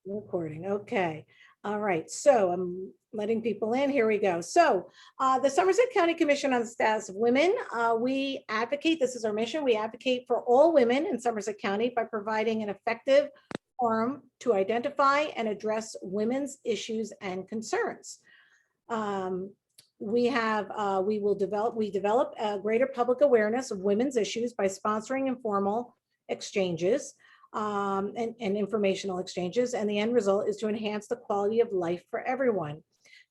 Recording, okay. All right, so I'm letting people in. Here we go. So the Somerset County Commission on the Status of Women, we advocate, this is our mission, we advocate for all women in Somerset County by providing an effective forum to identify and address women's issues and concerns. We develop a greater public awareness of women's issues by sponsoring informal exchanges and informational exchanges, and the end result is to enhance the quality of life for everyone.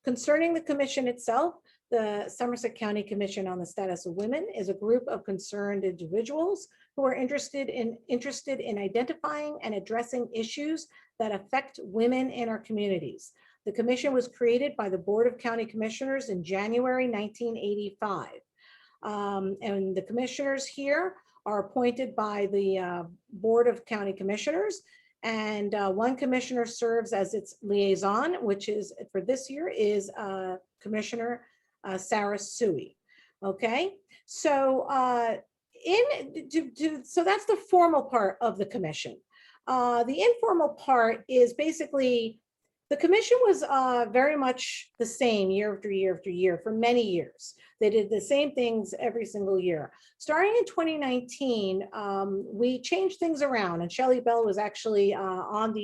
Concerning the commission itself, the Somerset County Commission on the Status of Women is a group of concerned individuals who are interested in identifying and addressing issues that affect women in our communities. The commission was created by the Board of County Commissioners in January 1985. And the commissioners here are appointed by the Board of County Commissioners, and one commissioner serves as its liaison, which is for this year is Commissioner Sarah Suey. Okay, so so that's the formal part of the commission. The informal part is basically the commission was very much the same year after year after year for many years. They did the same things every single year. Starting in 2019, we changed things around, and Shelly Bell was actually and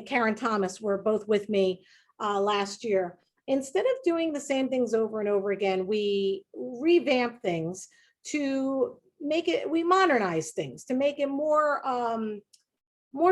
Karen Thomas were both with me last year. Instead of doing the same things over and over again, we revamped things to make it, we modernized things to make it more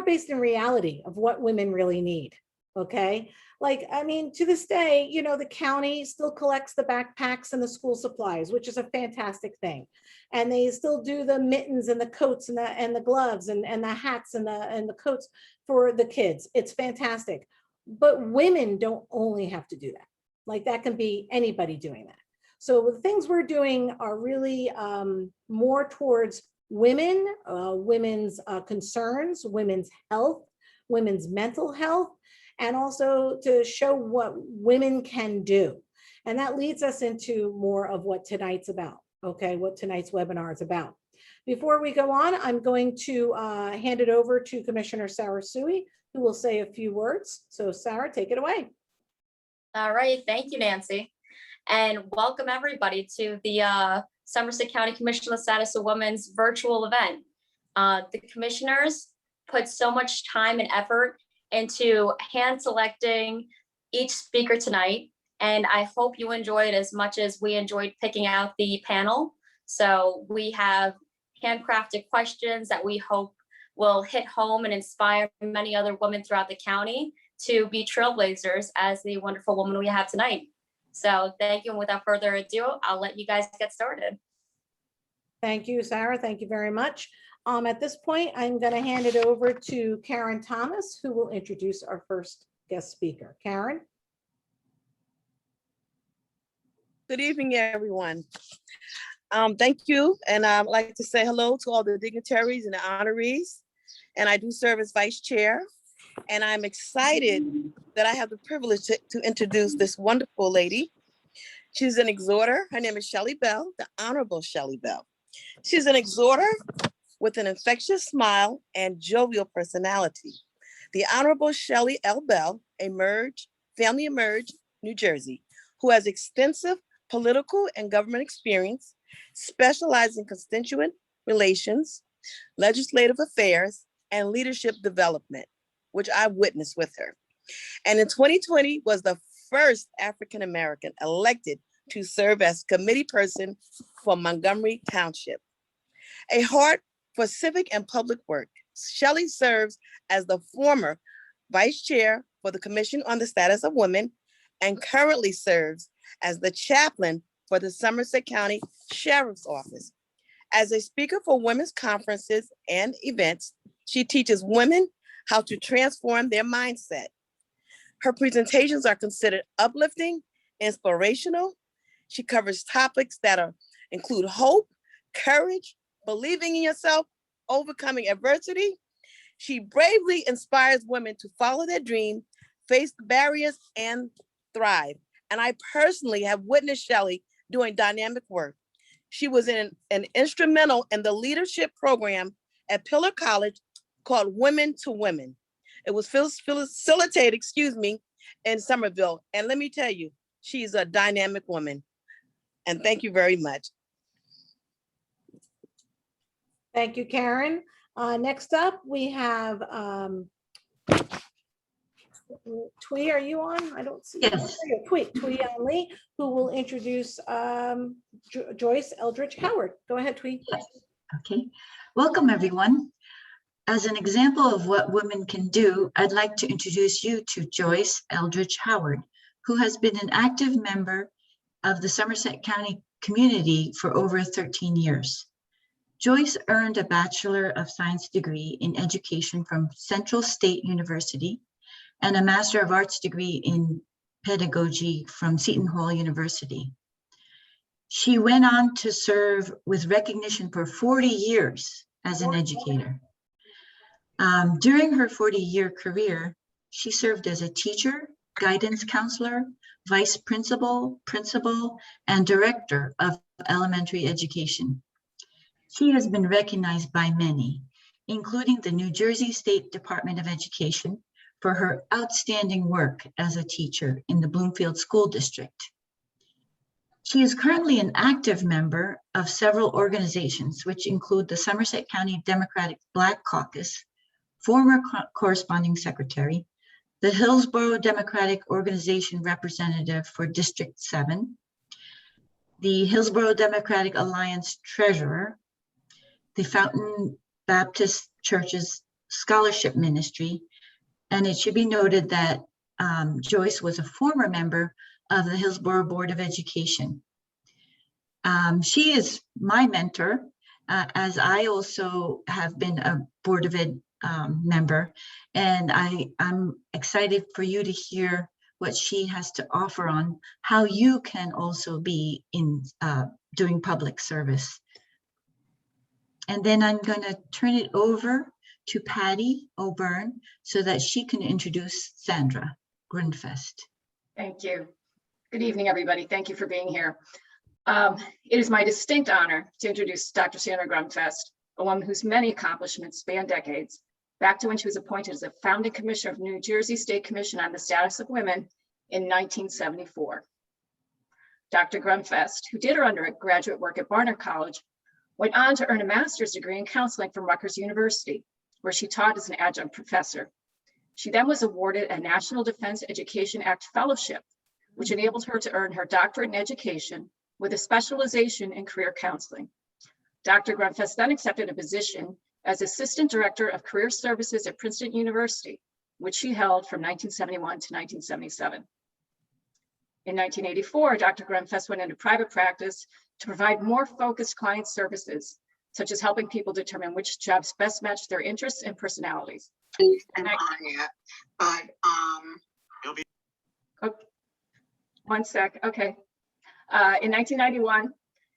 based in reality of what women really need. Okay. Like, I mean, to this day, you know, the county still collects the backpacks and the school supplies, which is a fantastic thing. And they still do the mittens and the coats and the gloves and the hats and the coats for the kids. It's fantastic. But women don't only have to do that. Like, that can be anybody doing that. So the things we're doing are really more towards women, women's concerns, women's health, women's mental health, and also to show what women can do. And that leads us into more of what tonight's about, okay, what tonight's webinar is about. Before we go on, I'm going to hand it over to Commissioner Sarah Suey, who will say a few words. So Sarah, take it away. All right, thank you, Nancy. And welcome everybody to the Somerset County Commission on the Status of Women's virtual event. The commissioners put so much time and effort into hand selecting each speaker tonight, and I hope you enjoyed as much as we enjoyed picking out the panel. So we have handcrafted questions that we hope will hit home and inspire many other women throughout the county to be trailblazers as the wonderful woman we have tonight. So thank you, and without further ado, I'll let you guys get started. Thank you, Sarah. Thank you very much. At this point, I'm going to hand it over to Karen Thomas, who will introduce our first guest speaker. Karen. Good evening, everyone. Thank you. And I'd like to say hello to all the dignitaries and the honorees. And I do serve as vice chair. And I'm excited that I have the privilege to introduce this wonderful lady. She's an exhorter. Her name is Shelly Bell, the Honorable Shelly Bell. She's an exhorter with an infectious smile and jovial personality. The Honorable Shelly L. Bell, family emerged, New Jersey, who has extensive political and government experience, specializing in constituent relations, legislative affairs, and leadership development, which I witnessed with her. And in 2020 was the first African-American elected to serve as Committeeperson for Montgomery Township. A heart for civic and public work, Shelly serves as the former vice chair for the Commission on the Status of Women and currently serves as the chaplain for the Somerset County Sheriff's Office. As a speaker for women's conferences and events, she teaches women how to transform their mindset. Her presentations are considered uplifting, inspirational. She covers topics that include hope, courage, believing in yourself, overcoming adversity. She bravely inspires women to follow their dream, face barriers, and thrive. And I personally have witnessed Shelly doing dynamic work. She was an instrumental in the leadership program at Pillar College called Women to Women. It was facilitated, in Somerville. And let me tell you, she's a dynamic woman. And thank you very much. Thank you, Karen. Next up, we have Twee, are you on? I don't see. Yes. Twee Lee, who will introduce Joyce Eldridge Howard. Go ahead, Twee. Yes. Okay. Welcome, everyone. As an example of what women can do, I'd like to introduce you to Joyce Eldridge Howard, who has been an active member of the Somerset County community for over 13 years. Joyce earned a Bachelor of Science degree in education from Central State University and a Master of Arts degree in pedagogy from Seton Hall University. She went on to serve with recognition for 40 years as an educator. During her 40-year career, she served as a teacher, guidance counselor, vice principal, principal, and director of elementary education. She has been recognized by many, including the New Jersey State Department of Education, for her outstanding work as a teacher in the Bloomfield School District. She is currently an active member of several organizations, which include the Somerset County Democratic Black Caucus, former corresponding secretary, the Hillsborough Democratic Organization representative for District 7, the Hillsborough Democratic Alliance treasurer, the Fountain Baptist Church's scholarship ministry, and it should be noted that Joyce was a former member of the Hillsborough Board of Education. She is my mentor, as I also have been a Board of Ed member, and I'm excited for you to hear what she has to offer on how you can also be in doing public service. And then I'm going to turn it over to Patty O'Byrne so that she can introduce Sandra Grundfest. Thank you. Good evening, everybody. Thank you for being here. It is my distinct honor to introduce Dr. Sandra Grundfest, a woman whose many accomplishments span decades, back to when she was appointed as a founding commissioner of New Jersey State Commission on the Status of Women in 1974. Dr. Grundfest, who did her undergraduate work at Barnard College, went on to earn a master's degree in counseling from Rutgers University, where she taught as an adjunct professor. She then was awarded a National Defense Education Act Fellowship, which enabled her to earn her doctorate in education with a specialization in career counseling. Dr. Grundfest then accepted a position as Assistant Director of Career Services at Princeton University, which she held from 1971 to 1977. In 1984, Dr. Grundfest went into private practice to provide more focused client services, such as helping people determine which jobs best match their interests and personalities. One sec, okay. In 1991,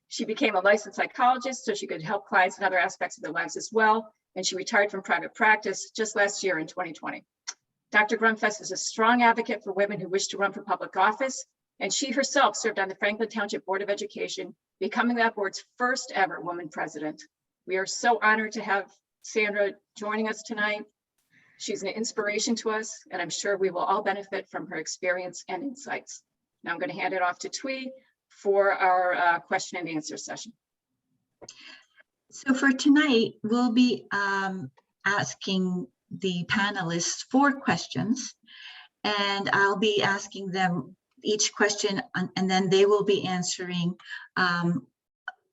she became a licensed psychologist so she could help clients in other aspects of their lives as well, and she retired from private practice just last year in 2020. Dr. Grundfest is a strong advocate for women who wish to run for public office, and she herself served on the Franklin Township Board of Education, becoming that board's first ever woman president. We are so honored to have Sandra joining us tonight. She's an inspiration to us, and I'm sure we will all benefit from her experience and insights. Now I'm going to hand it off to Twee for our question and answer session. So for tonight, we'll be asking the panelists 4 questions, and I'll be asking them each question, and then they will be answering.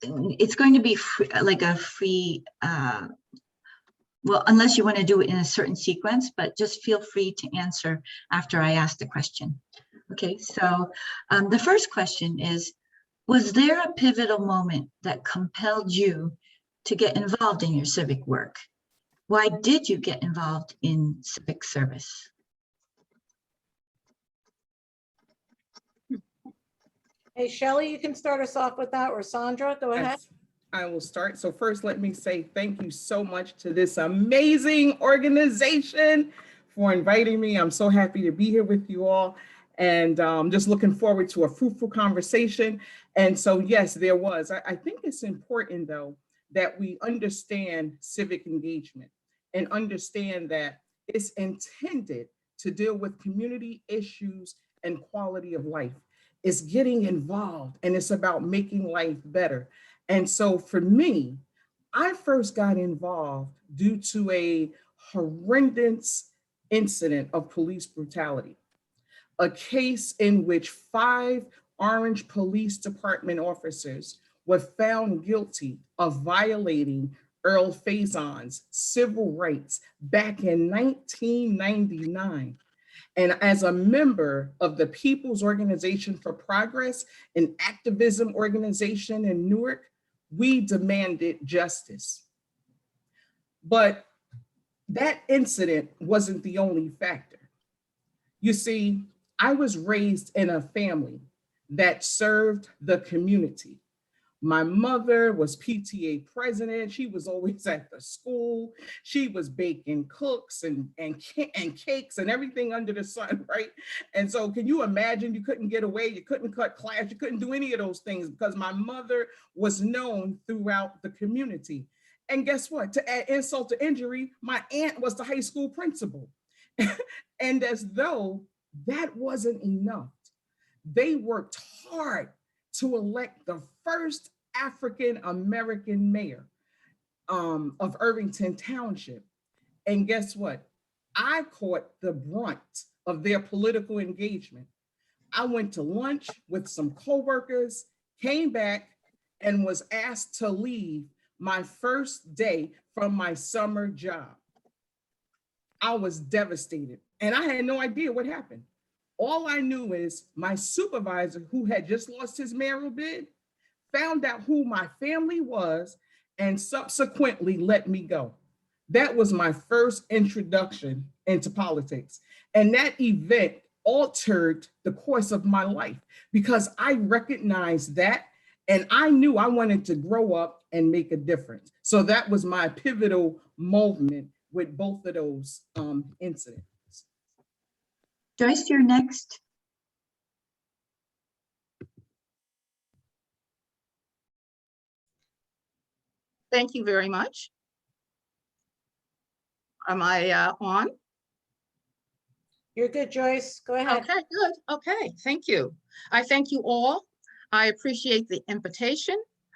It's going to be like a free, well, unless you want to do it in a certain sequence, but just feel free to answer after I ask the question. Okay, so the first question is, was there a pivotal moment that compelled you to get involved in your civic work? Why did you get involved in civic service? Hey, Shelly, you can start us off with that, or Sandra, go ahead. Yes, I will start. So first, let me say thank you so much to this amazing organization for inviting me. I'm so happy to be here with you all, and just looking forward to a fruitful conversation. And so, yes, there was. I think it's important, though, that we understand civic engagement and understand that it's intended to deal with community issues and quality of life. It's getting involved and it's about making life better. And so for me, I first got involved due to a horrendous incident of police brutality, a case in which 5 Orange Police Department officers were found guilty of violating Earl Faison's civil rights back in 1999. And as a member of the People's Organization for Progress, an activism organization in Newark, we demanded justice. But that incident wasn't the only factor. You see, I was raised in a family that served the community. My mother was PTA president. She was always at the school. She was baking cooks and cakes and everything under the sun, right? And so can you imagine, you couldn't get away, you couldn't cut class, you couldn't do any of those things because my mother was known throughout the community. And guess what? To add insult to injury, my aunt was the high school principal. And as though that wasn't enough, they worked hard to elect the first African-American mayor of Irvington Township. And guess what? I caught the brunt of their political engagement. I went to lunch with some coworkers, came back, and was asked to leave my first day from my summer job. I was devastated and I had no idea what happened. All I knew is my supervisor, who had just lost his mayoral bid, found out who my family was and subsequently let me go. That was my first introduction into politics. And that event altered the course of my life because I recognized that and I knew I wanted to grow up and make a difference. So that was my pivotal moment with both of those incidents. Joyce, you're next. Thank you very much. Am I on? You're good, Joyce. Go ahead. Okay, good. Okay, thank you. I thank you all. I appreciate the invitation.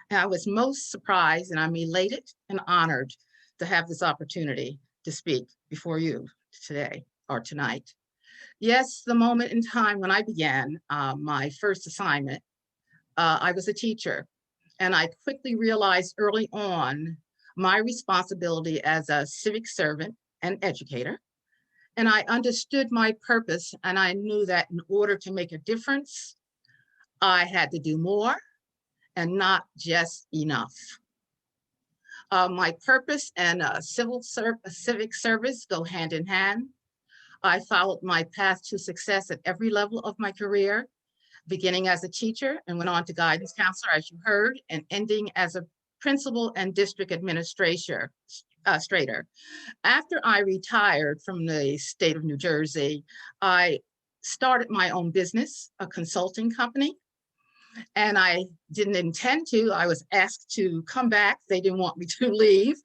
And I was most surprised and I'm elated and honored to have this opportunity to speak before you today or tonight. Yes, the moment in time when I began my first assignment, I was a teacher. And I quickly realized early on my responsibility as a civic servant and educator. And I understood my purpose and I knew that in order to make a difference, I had to do more and not just enough. My purpose and civic service go hand in hand. I followed my path to success at every level of my career, beginning as a teacher and went on to guidance counselor, as you heard, and ending as a principal and district administrator. After I retired from the state of New Jersey, I started my own business, a consulting company. And I didn't intend to. I was asked to come back. They didn't want me to leave.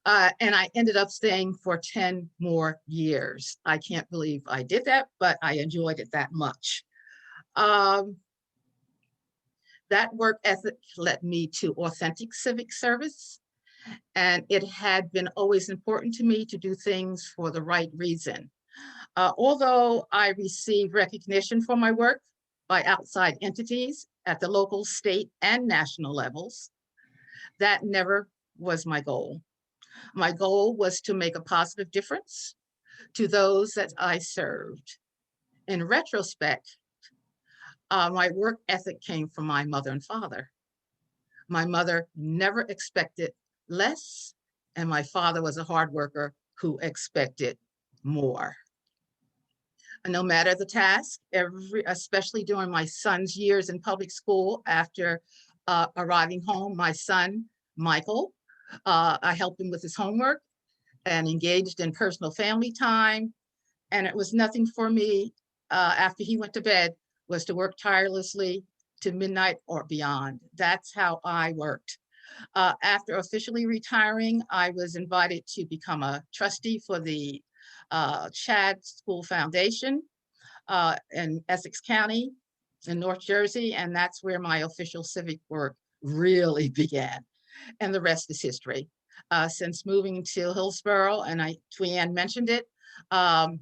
And I ended up staying for 10 more years. I can't believe I did that, but I enjoyed it that much. That work ethic led me to authentic civic service. And it had been always important to me to do things for the right reason. Although I received recognition for my work by outside entities at the local, state, and national levels, that never was my goal. My goal was to make a positive difference to those that I served. In retrospect, my work ethic came from my mother and father. My mother never expected less, and my father was a hard worker who expected more. And no matter the task, especially during my son's years in public school after arriving home, my son, Michael, I helped him with his homework and engaged in personal family time. And it was nothing for me after he went to bed was to work tirelessly to midnight or beyond. That's how I worked. After officially retiring, I was invited to become a trustee for the Chad School Foundation in Essex County in North Jersey, and that's where my official civic work really began. And the rest is history. Since moving to Hillsborough, and Tweanne mentioned it, I've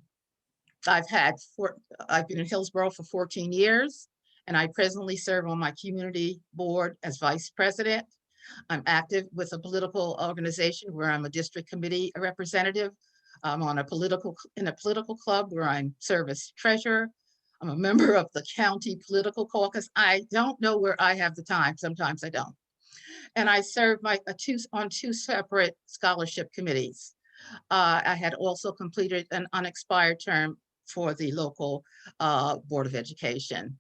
been in Hillsborough for 14 years, and I presently serve on my community board as vice president. I'm active with a political organization where I'm a district committee representative. I'm in a political club where I serve as treasurer. I'm a member of the county political caucus. I don't know where I have the time. Sometimes I don't. And I serve on two separate scholarship committees. I had also completed an unexpired term for the local Board of Education.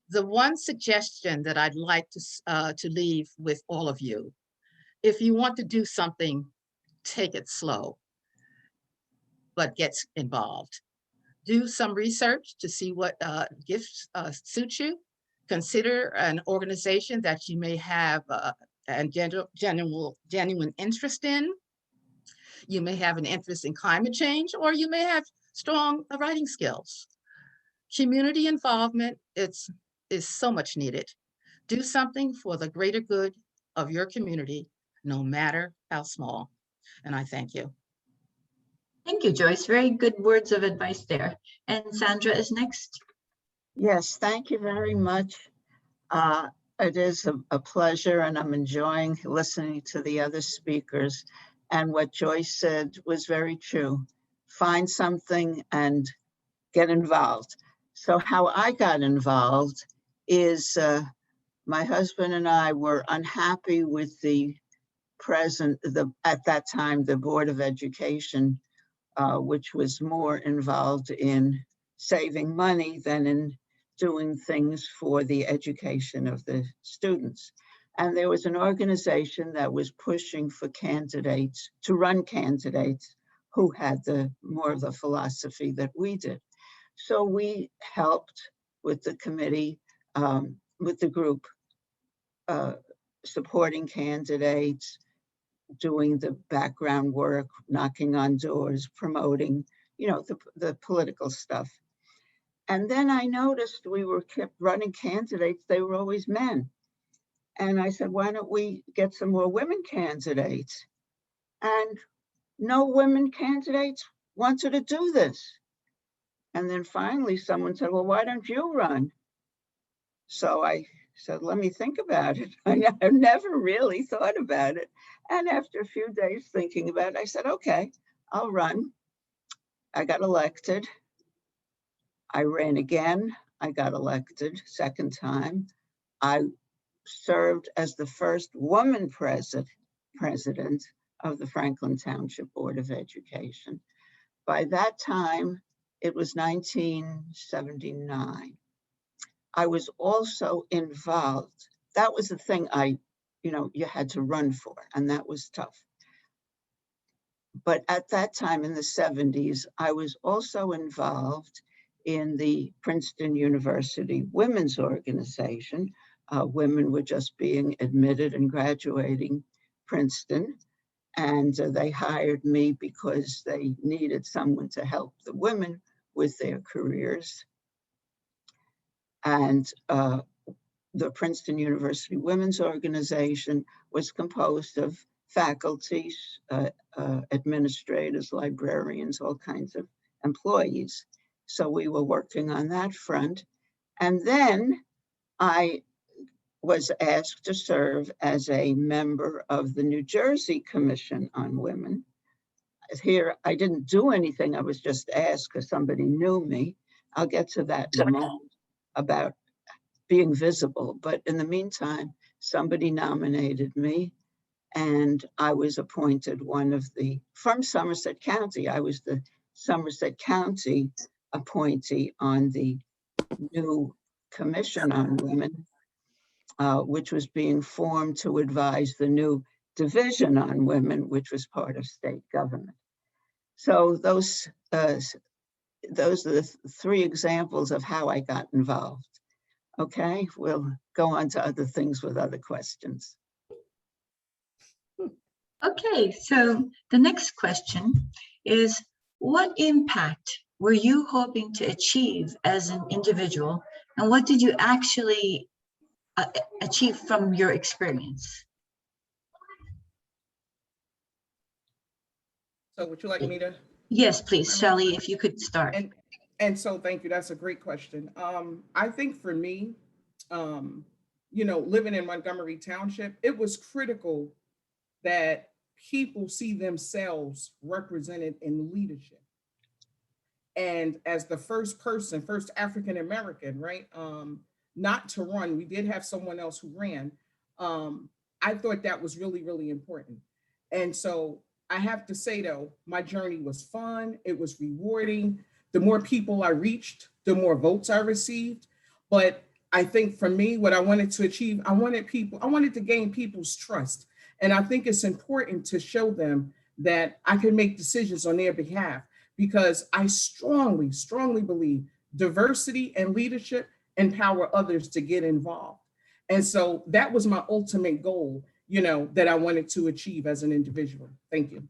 The one suggestion that I'd like to leave with all of you, if you want to do something, take it slow, but get involved. Do some research to see what gifts suit you. Consider an organization that you may have a genuine interest in. You may have an interest in climate change, or you may have strong writing skills. Community involvement is so much needed. Do something for the greater good of your community, no matter how small. And I thank you. Thank you, Joyce. Very good words of advice there. And Sandra is next. Yes, thank you very much. It is a pleasure, and I'm enjoying listening to the other speakers. And what Joyce said was very true. Find something and get involved. So how I got involved is my husband and I were unhappy with the at that time, the Board of Education, which was more involved in saving money than in doing things for the education of the students. And there was an organization that was pushing for candidates to run candidates who had more of the philosophy that we did. So we helped with the committee, with the group, supporting candidates, doing the background work, knocking on doors, promoting, the political stuff. And then I noticed we kept running candidates. They were always men. And I said, why don't we get some more women candidates? And no women candidates wanted to do this. And then finally someone said, well, why don't you run? So I said, let me think about it. I never really thought about it. And after a few days thinking about it, I said, okay, I'll run. I got elected. I ran again. I got elected second time. I served as the first woman president of the Franklin Township Board of Education. By that time, it was 1979. I was also involved. That was the thing you had to run for, and that was tough. But at that time in the 70s, I was also involved in the Princeton University Women's Organization. Women were just being admitted and graduating Princeton. And they hired me because they needed someone to help the women with their careers. And the Princeton University Women's Organization was composed of faculty, administrators, librarians, all kinds of employees. So we were working on that front. And then I was asked to serve as a member of the New Jersey Commission on Women. Here, I didn't do anything. I was just asked because somebody knew me. I'll get to that in a moment about being visible. But in the meantime, somebody nominated me and I was appointed from Somerset County. I was the Somerset County appointee on the new Commission on Women, which was being formed to advise the new Division on Women, which was part of state government. So those are the three examples of how I got involved. Okay, we'll go on to other things with other questions. Okay, so the next question is, what impact were you hoping to achieve as an individual, and what did you actually achieve from your experience? So would you like me to? Yes, please, Shelley, if you could start. And so thank you. That's a great question. I think for me, living in Montgomery Township, it was critical that people see themselves represented in leadership. And as the first African American, right? Not to run, we did have someone else who ran. I thought that was really, really important. And so I have to say though, my journey was fun, it was rewarding. The more people I reached, the more votes I received. But I think for me, what I wanted to achieve, I wanted to gain people's trust. And I think it's important to show them that I can make decisions on their behalf, because I strongly, strongly believe diversity and leadership empower others to get involved. And so that was my ultimate goal, that I wanted to achieve as an individual. Thank you.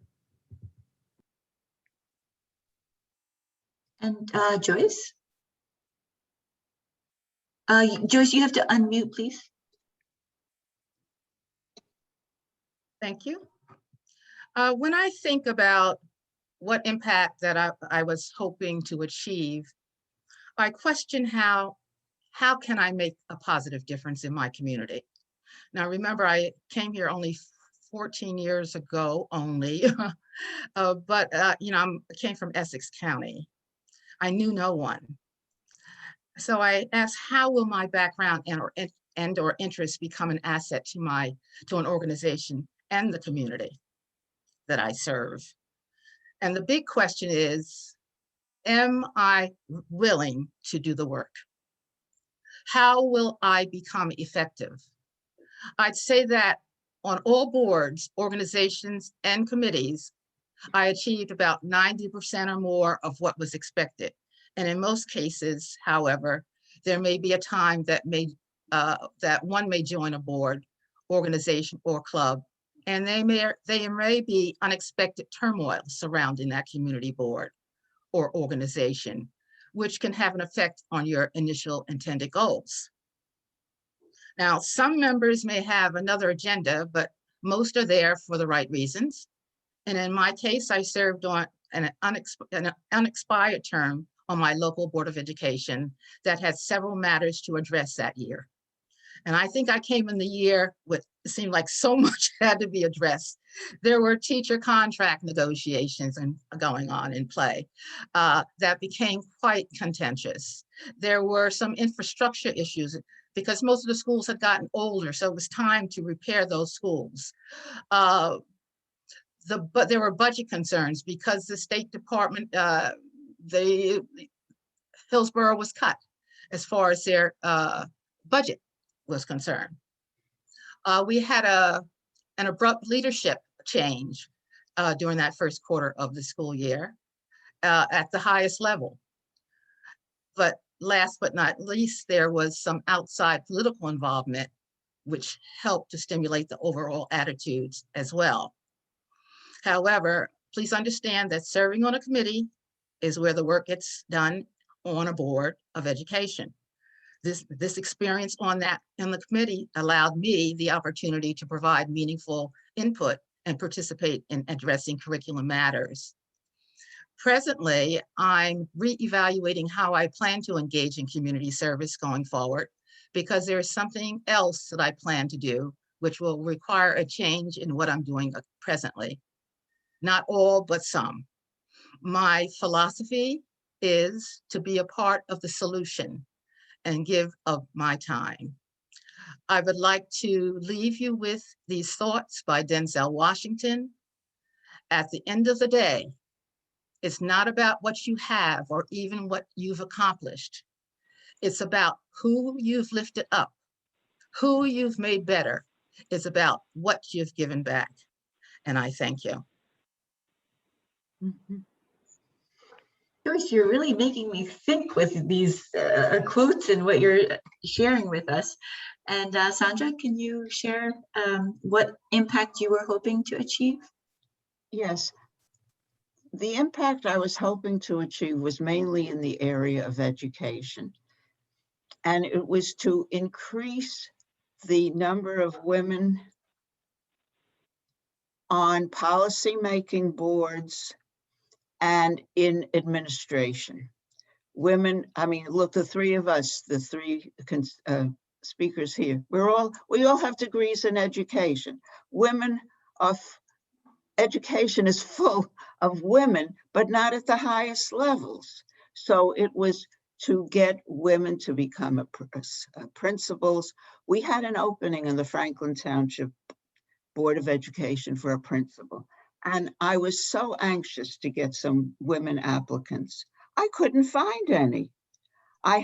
And Joyce? Joyce, you have to unmute, please. Thank you. When I think about what impact that I was hoping to achieve, I question how can I make a positive difference in my community? Now, remember, I came here only 14 years ago only, but I came from Essex County. I knew no one. So I asked, how will my background and or interests become an asset to an organization and the community that I serve? And the big question is, am I willing to do the work? How will I become effective? I'd say that on all boards, organizations, and committees, I achieved about 90% or more of what was expected. And in most cases, however, there may be a time that one may join a board, organization, or club, and there may be unexpected turmoil surrounding that community board or organization, which can have an effect on your initial intended goals. Now, some members may have another agenda, but most are there for the right reasons. And in my case, I served on an unexpired term on my local Board of Education that had several matters to address that year. And I think I came in the year with, it seemed like so much had to be addressed. There were teacher contract negotiations going on in play that became quite contentious. There were some infrastructure issues because most of the schools had gotten older, so it was time to repair those schools. But there were budget concerns because the State Department, Hillsborough was cut as far as their budget was concerned. We had an abrupt leadership change during that first quarter of the school year at the highest level. But last but not least, there was some outside political involvement, which helped to stimulate the overall attitudes as well. However, please understand that serving on a committee is where the work gets done on a board of education. This experience in the committee allowed me the opportunity to provide meaningful input and participate in addressing curriculum matters. Presently, I'm re-evaluating how I plan to engage in community service going forward, because there is something else that I plan to do, which will require a change in what I'm doing presently. Not all, but some. My philosophy is to be a part of the solution and give of my time. I would like to leave you with these thoughts by Denzel Washington. At the end of the day, it's not about what you have or even what you've accomplished. It's about who you've lifted up, who you've made better. It's about what you've given back. And I thank you. Mm-hmm. Joyce, you're really making me think with these quotes and what you're sharing with us. And Sandra, can you share what impact you were hoping to achieve? Yes. The impact I was hoping to achieve was mainly in the area of education. And it was to increase the number of women on policymaking boards and in administration. Women, I mean, look, the three of us, the three speakers here, we all have degrees in education. Women are, education is full of women, but not at the highest levels. So it was to get women to become principals. We had an opening in the Franklin Township Board of Education for a principal. And I was so anxious to get some women applicants. I couldn't find any. I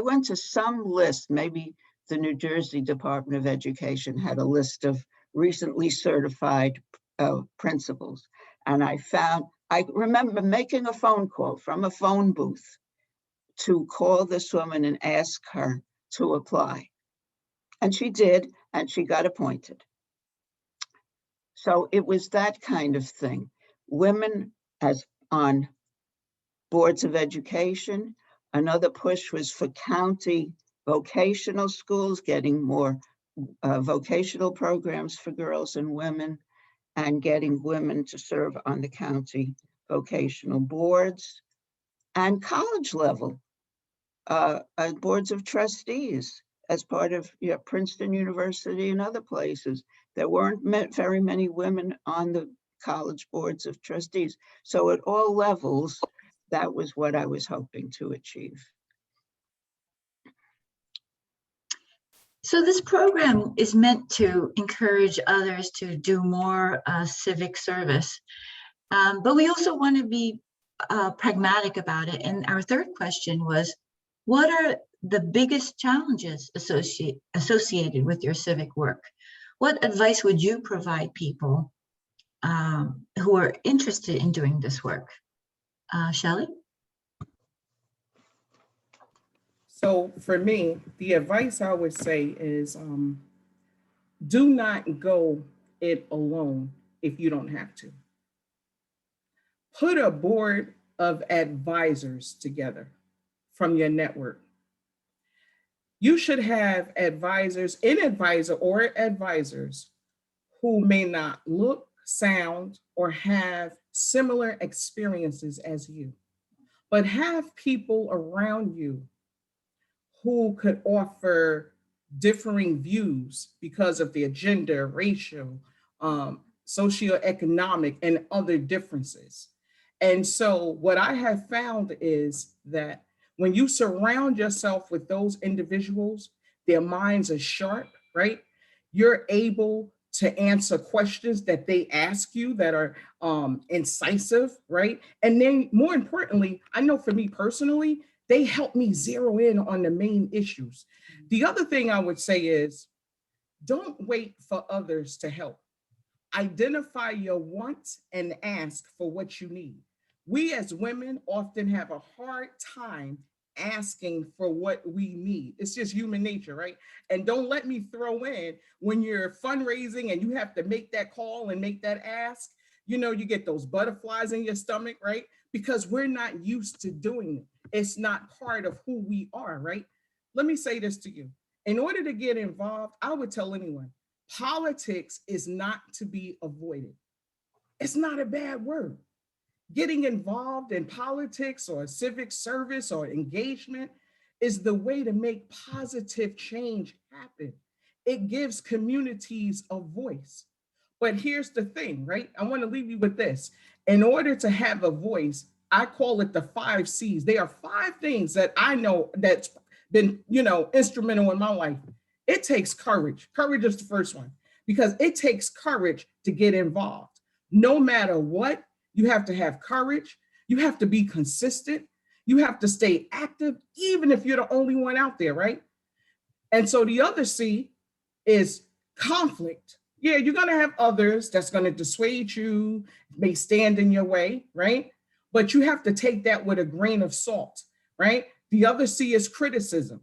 went to some list, maybe the New Jersey Department of Education had a list of recently certified principals. And I remember making a phone call from a phone booth to call this woman and ask her to apply. And she did, and she got appointed. So it was that kind of thing. Women as on boards of education. Another push was for county vocational schools, getting more vocational programs for girls and women, and getting women to serve on the county vocational boards and college level boards of trustees as part of Princeton University and other places. There weren't very many women on the college boards of trustees. So at all levels, that was what I was hoping to achieve. So this program is meant to encourage others to do more civic service, but we also want to be pragmatic about it. And our third question was, what are the biggest challenges associated with your civic work? What advice would you provide people who are interested in doing this work? Shelly? So for me, the advice I would say is do not go it alone if you don't have to. Put a board of advisors together from your network. You should have advisors, an advisor or advisors who may not look, sound, or have similar experiences as you, but have people around you who could offer differing views because of their gender, racial, socioeconomic, and other differences. And so what I have found is that when you surround yourself with those individuals, their minds are sharp, right? You're able to answer questions that they ask you that are incisive, right? And then more importantly, I know for me personally, they help me zero in on the main issues. The other thing I would say is, don't wait for others to help. Identify your wants and ask for what you need. We as women often have a hard time asking for what we need. It's just human nature, right? And don't let me throw in when you're fundraising and you have to make that call and make that ask, you get those butterflies in your stomach, right? Because we're not used to doing it. It's not part of who we are, right? Let me say this to you. In order to get involved, I would tell anyone, politics is not to be avoided. It's not a bad word. Getting involved in politics or civic service or engagement is the way to make positive change happen. It gives communities a voice. But here's the thing, right? I want to leave you with this. In order to have a voice, I call it the 5 C's. There are 5 things that I know that's been, instrumental in my life. It takes courage. Courage is the first one, because it takes courage to get involved. No matter what, you have to have courage. You have to be consistent. You have to stay active, even if you're the only one out there, right? And so the other C is conflict. Yeah, you're going to have others that's going to dissuade you, may stand in your way, right? but you have to take that with a grain of salt, right? The other C is criticism.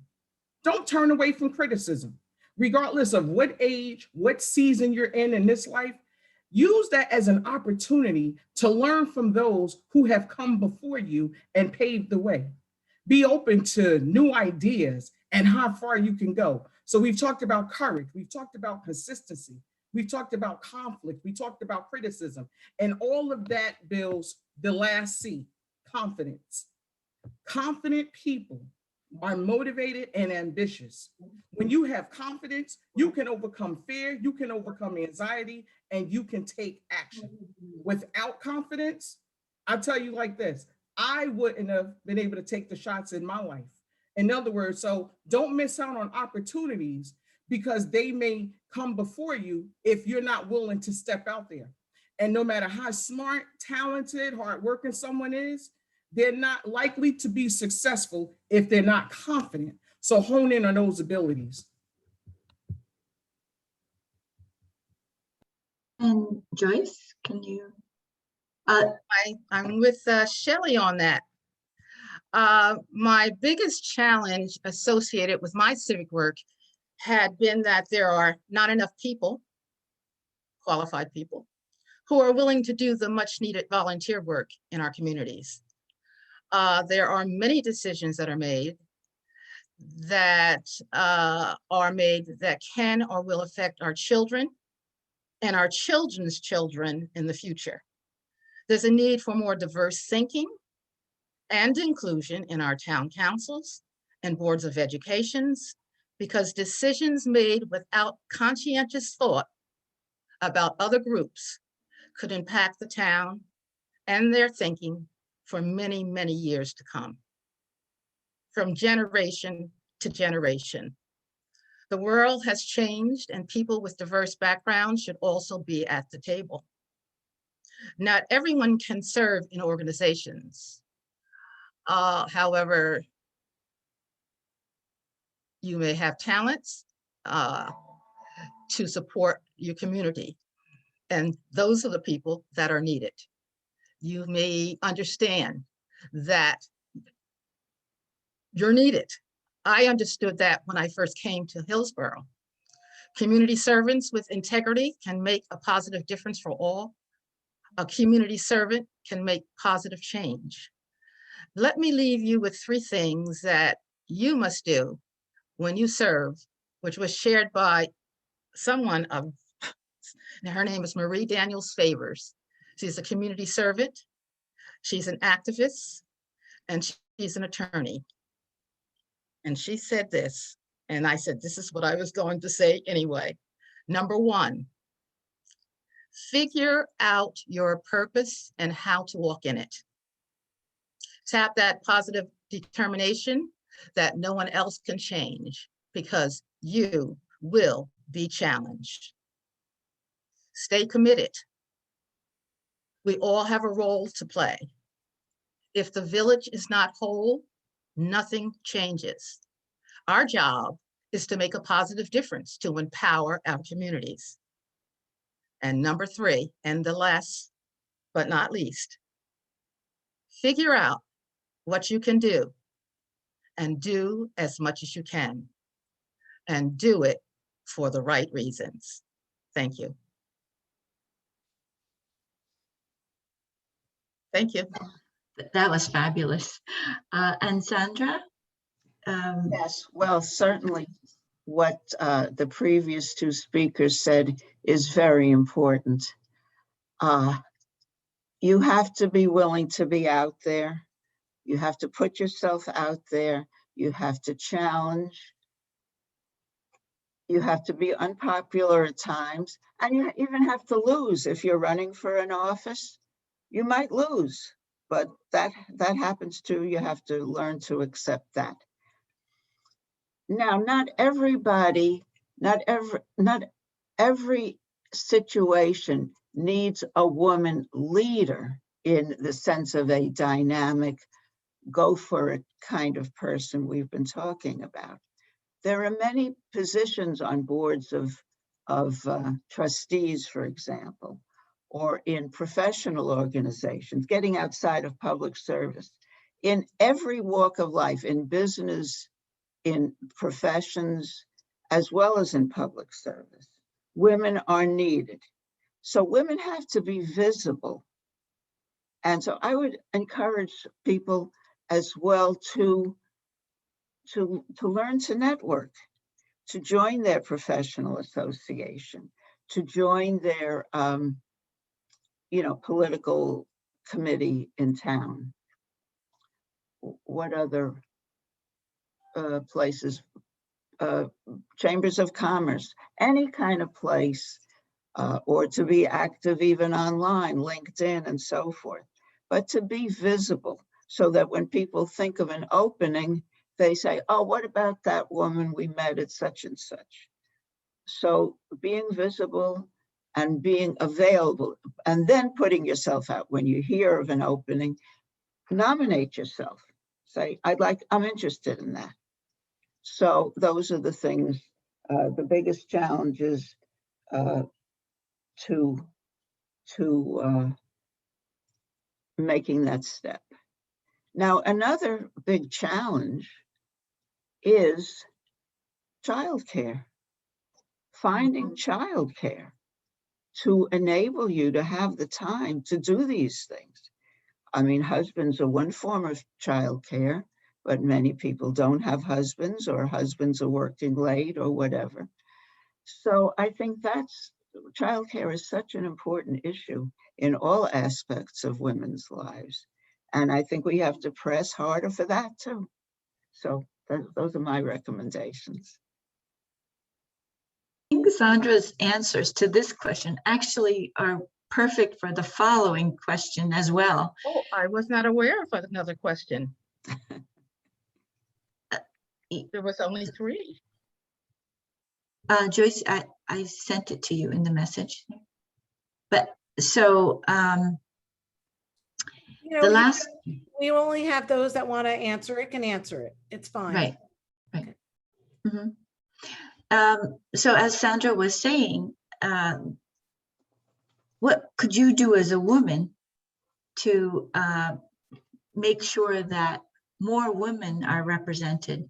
Don't turn away from criticism. Regardless of what age, what season you're in this life, use that as an opportunity to learn from those who have come before you and paved the way. Be open to new ideas and how far you can go. So we've talked about courage, we've talked about consistency, we've talked about conflict, we talked about criticism, and all of that builds the last C, confidence. Confident people are motivated and ambitious. When you have confidence, you can overcome fear, you can overcome anxiety, and you can take action. Without confidence, I'll tell you like this, I wouldn't have been able to take the shots in my life. In other words, so don't miss out on opportunities because they may come before you if you're not willing to step out there. And no matter how smart, talented, hardworking someone is, they're not likely to be successful if they're not confident. So hone in on those abilities. And Joyce, can you? I'm with Shelly on that. My biggest challenge associated with my civic work had been that there are not enough people, qualified people, who are willing to do the much needed volunteer work in our communities. There are many decisions that are made that can or will affect our children and our children's children in the future. There's a need for more diverse thinking and inclusion in our town councils and boards of educations, because decisions made without conscientious thought about other groups could impact the town and their thinking for many, many years to come. From generation to generation. The world has changed and people with diverse backgrounds should also be at the table. Not everyone can serve in organizations. However, you may have talents to support your community, and those are the people that are needed. You may understand that you're needed. I understood that when I first came to Hillsborough. Community servants with integrity can make a positive difference for all. A community servant can make positive change. Let me leave you with 3 things that you must do when you serve, which was shared by someone of, her name is Marie Daniels Favors. She's a community servant, she's an activist, and she's an attorney. And she said this, and I said, this is what I was going to say anyway. Number 1, figure out your purpose and how to walk in it. Tap that positive determination that no one else can change, because you will be challenged. Stay committed. We all have a role to play. If the village is not whole, nothing changes. Our job is to make a positive difference to empower our communities. And number 3, and the last but not least, figure out what you can do and do as much as you can, and do it for the right reasons. Thank you. Thank you. That was fabulous. And Sandra? Yes, well, certainly what the previous 2 speakers said is very important. You have to be willing to be out there. You have to put yourself out there. You have to challenge. You have to be unpopular at times, and you even have to lose. If you're running for an office, you might lose, but that happens too. You have to learn to accept that. Now, not every situation needs a woman leader in the sense of a dynamic, go for it kind of person we've been talking about. There are many positions on boards of trustees, for example, or in professional organizations, getting outside of public service, in every walk of life, in business, in professions, as well as in public service, women are needed. So women have to be visible. And so I would encourage people as well to learn to network, to join their professional association, to join their political committee in town. What other places? Chambers of commerce, any kind of place, or to be active even online, LinkedIn and so forth, but to be visible so that when people think of an opening, they say, oh, what about that woman we met at such and such? So being visible and being available, and then putting yourself out. When you hear of an opening, nominate yourself. Say, I'm interested in that. So those are the things, the biggest challenges to making that step. Now, another big challenge is childcare. Finding childcare to enable you to have the time to do these things. I mean, husbands are one form of childcare, but many people don't have husbands, or husbands are working late or whatever. So I think childcare is such an important issue in all aspects of women's lives. And I think we have to press harder for that too. So those are my recommendations. I think Sandra's answers to this question actually are perfect for the following question as well. Oh, I was not aware of another question. There was only 3. Joyce, I sent it to you in the message. But so the last, we only have those that want to answer it can answer it. It's fine. right. Mm-hmm. So as Sandra was saying, what could you do as a woman to make sure that more women are represented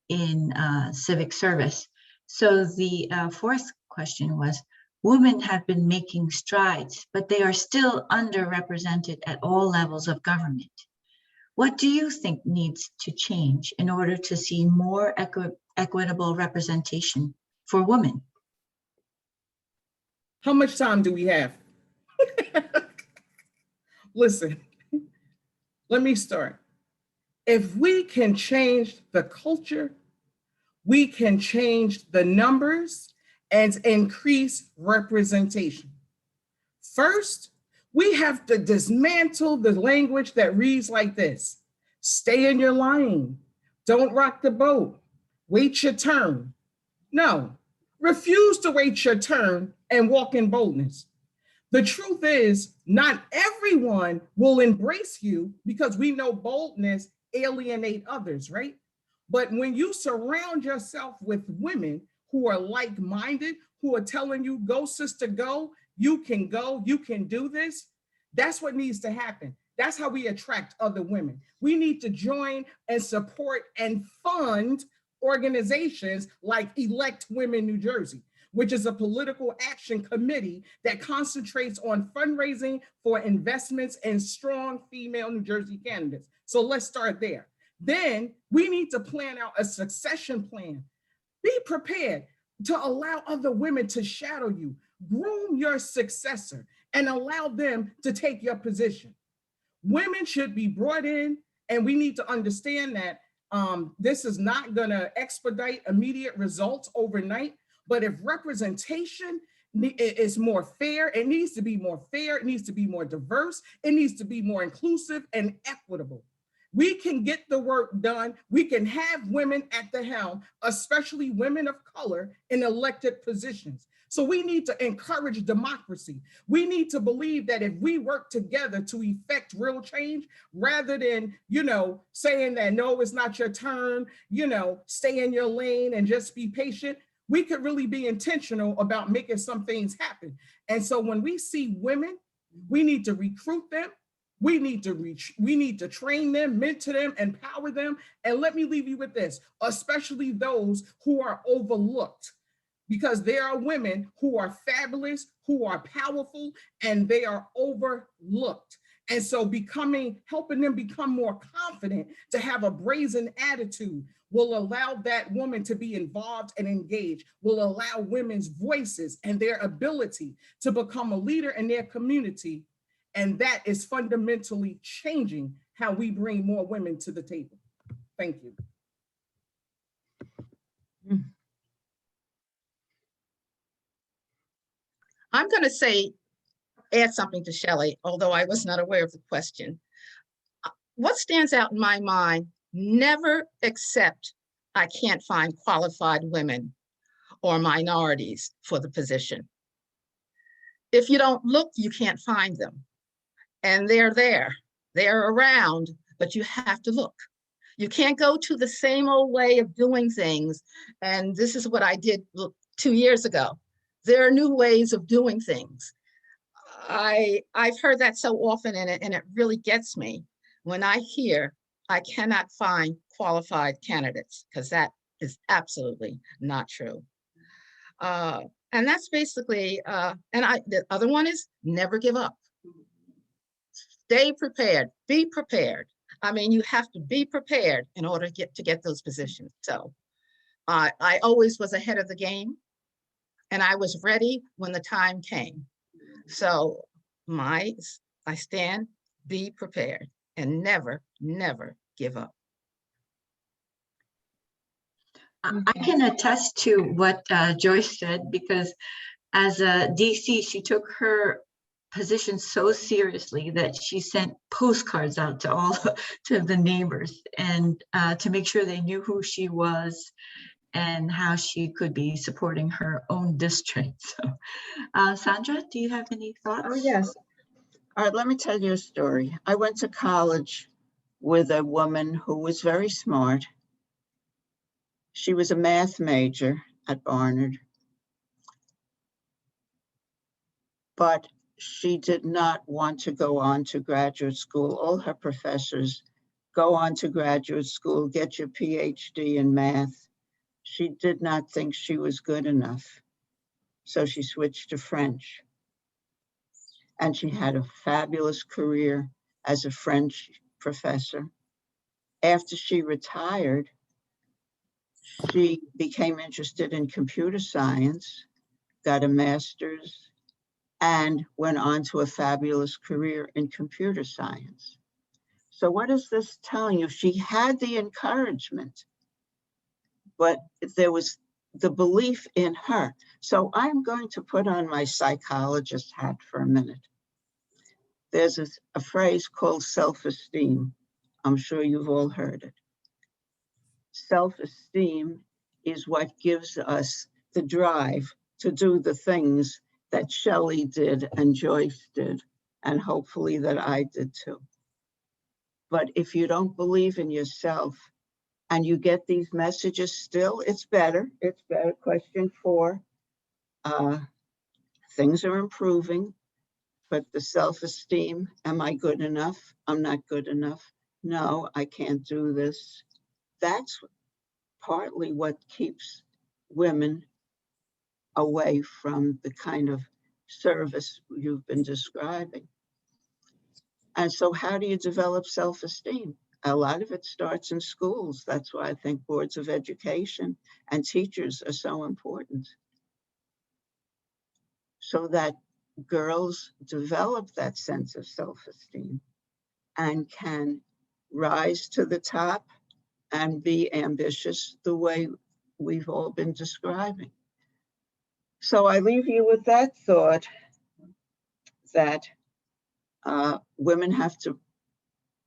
in civic service? So the 4th question was, women have been making strides, but they are still underrepresented at all levels of government. What do you think needs to change in order to see more equitable representation for women? How much time do we have? Listen, let me start. If we can change the culture, we can change the numbers and increase representation. First, we have to dismantle the language that reads like this: stay in your lane, don't rock the boat, wait your turn. No, refuse to wait your turn and walk in boldness. The truth is, not everyone will embrace you, because we know boldness alienate others, right? But when you surround yourself with women who are like-minded, who are telling you, go sister, go, you can do this, that's what needs to happen. That's how we attract other women. We need to join and support and fund organizations like Elect Women New Jersey, which is a political action committee that concentrates on fundraising for investments in strong female New Jersey candidates. So let's start there. Then we need to plan out a succession plan. Be prepared to allow other women to shadow you, groom your successor, and allow them to take your position. Women should be brought in, and we need to understand that this is not going to expedite immediate results overnight, but if representation is more fair, it needs to be more fair, it needs to be more diverse, it needs to be more inclusive and equitable. We can get the work done. We can have women at the helm, especially women of color in elected positions. So we need to encourage democracy. We need to believe that if we work together to effect real change, rather than, saying that, no, it's not your turn, stay in your lane and just be patient, we could really be intentional about making some things happen. And so when we see women We need to recruit them. We need to train them, mentor them, empower them. And let me leave you with this, especially those who are overlooked, because there are women who are fabulous, who are powerful, and they are overlooked. And so helping them become more confident, to have a brazen attitude, will allow that woman to be involved and engaged, will allow women's voices and their ability to become a leader in their community. And that is fundamentally changing how we bring more women to the table. Thank you. I'm going to add something to Shelly, although I was not aware of the question. What stands out in my mind, never accept I can't find qualified women or minorities for the position. If you don't look, you can't find them. And they're there, they're around, but you have to look. You can't go to the same old way of doing things. And this is what I did 2 years ago. There are new ways of doing things. I've heard that so often, and it really gets me when I hear I cannot find qualified candidates, because that is absolutely not true. And that's basically, the other one is never give up. Stay prepared, be prepared. I mean, you have to be prepared in order to get those positions. So I always was ahead of the game, and I was ready when the time came. So I stand, be prepared, and never, never give up. I can attest to what Joyce said, because as a DC, she took her position so seriously that she sent postcards out to all to the neighbors, and to make sure they knew who she was and how she could be supporting her own district. So, Sandra, do you have any thoughts? Oh, yes. All right, let me tell you a story. I went to college with a woman who was very smart. She was a math major at Barnard, but she did not want to go on to graduate school. All her professors go on to graduate school, get your PhD in math. She did not think she was good enough. So she switched to French. And she had a fabulous career as a French professor. After she retired, she became interested in computer science, got a master's, and went on to a fabulous career in computer science. So what is this telling you? She had the encouragement, but there was the belief in her. So I'm going to put on my psychologist hat for a minute. There's a phrase called self-esteem. I'm sure you've all heard it. Self-esteem is what gives us the drive to do the things that Shelly did and Joyce did, and hopefully that I did too. But if you don't believe in yourself and you get these messages still, it's better. It's better. Question 4. Things are improving, but the self-esteem, am I good enough? I'm not good enough. No, I can't do this. That's partly what keeps women away from the kind of service you've been describing. And so how do you develop self-esteem? A lot of it starts in schools. That's why I think boards of education and teachers are so important, so that girls develop that sense of self-esteem and can rise to the top and be ambitious the way we've all been describing. So I leave you with that thought that women have to